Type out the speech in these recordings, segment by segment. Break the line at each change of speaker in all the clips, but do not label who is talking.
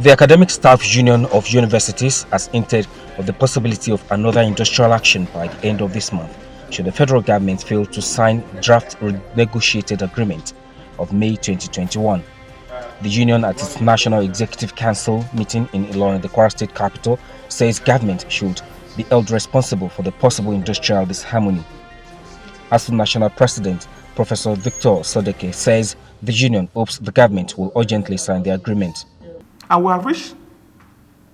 The Academic Staff Union of Universities has hinted of the possibility of another industrial action by the end of this month should the federal government fail to sign draft renegotiated agreement of May 2021. The union at its National Executive Council meeting in Ilorin, the Kwara State capital, says government should be held responsible for the possible industrial disharmony. ASUU National President Professor Victor Sodeke says the union hopes the government will urgently sign the agreement.
And we have reached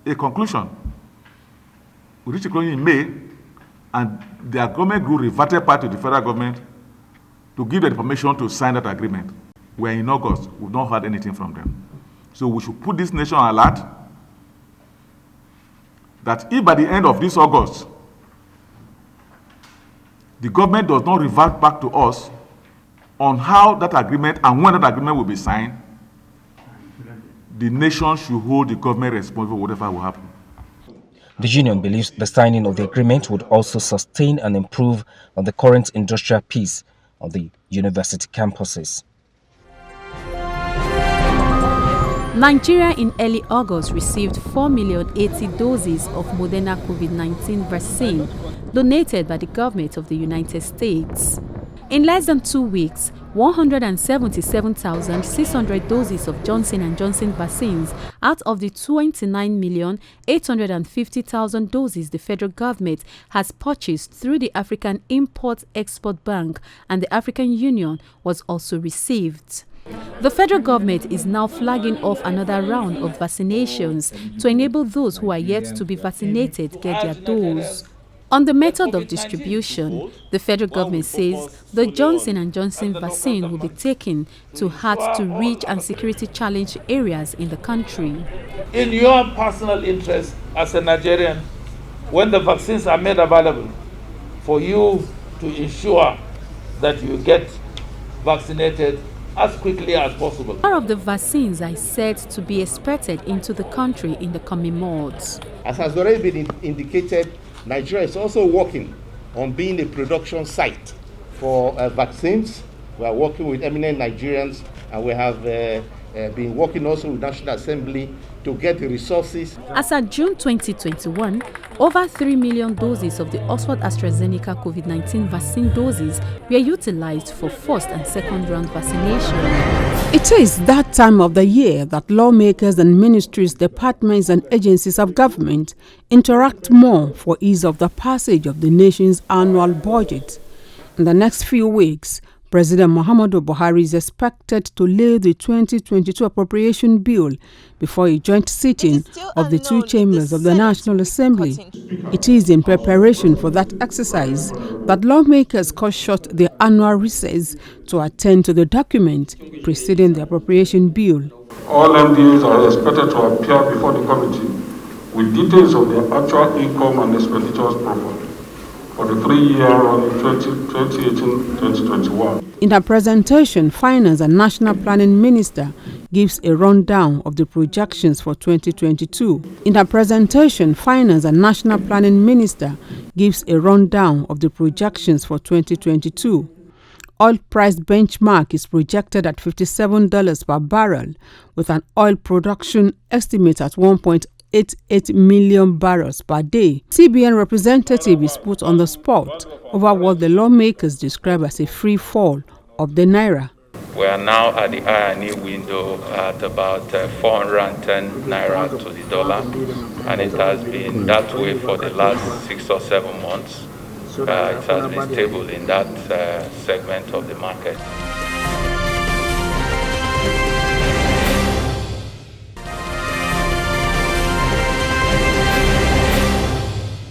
a conclusion. We reached a conclusion in May, and the government group reverted back to the federal government to give them the permission to sign that agreement. We are in August. We've not heard anything from them. So we should put this nation on alert that if by the end of this August, the government does not revert back to us on how that agreement and when that agreement will be signed, the nation should hold the government responsible for whatever will happen.
The union believes the signing of the agreement would also sustain and improve on the current industrial peace on the university campuses.
Nigeria in early August received 4,080,000 doses of Moderna COVID-19 vaccine donated by the government of the United States. In less than 2 weeks, 177,600 doses of Johnson & Johnson vaccines out of the 29,850,000 doses the federal government has purchased through the African Import-Export Bank and the African Union was also received. The federal government is now flagging off another round of vaccinations to enable those who are yet to be vaccinated get their dose. On the method of distribution, the federal government says the Johnson & Johnson vaccine will be taken to hard-to-reach and security-challenged areas in the country.
In your personal interest as a Nigerian, when the vaccines are made available, for you to ensure that you get vaccinated as quickly as possible.
More of the vaccines are said to be expected into the country in the coming months.
As has already been indicated, Nigeria is also working on being a production site for vaccines. We are working with eminent Nigerians, and we have been working also with National Assembly to get the resources.
As of June 2021, over 3 million doses of the Oxford AstraZeneca COVID-19 vaccine doses were utilized for first and second round vaccination.
It is that time of the year that lawmakers and ministries, departments and agencies of government interact more for ease of the passage of the nation's annual budget. In the next few weeks, President Muhammadu Buhari is expected to lay the 2022 appropriation bill before a joint sitting of the two chambers of the National Assembly. It is in preparation for that exercise that lawmakers cut short their annual recess to attend to the document preceding the appropriation bill.
All MDAs are expected to appear before the committee with details of their actual income and expenditures profile for the 3-year run 2018-2021.
In her presentation, Finance and National Planning Minister gives a rundown of the projections for 2022. In her presentation, Finance and National Planning Minister gives a rundown of the projections for 2022. Oil price benchmark is projected at $57 per barrel, with an oil production estimate at 1.88 million barrels per day. CBN representative is put on the spot over what the lawmakers describe as a free fall of the naira.
We are now at the INE window at about 410 naira to the dollar, and it has been that way for the last 6 or 7 months. It has been stable in that segment of the market.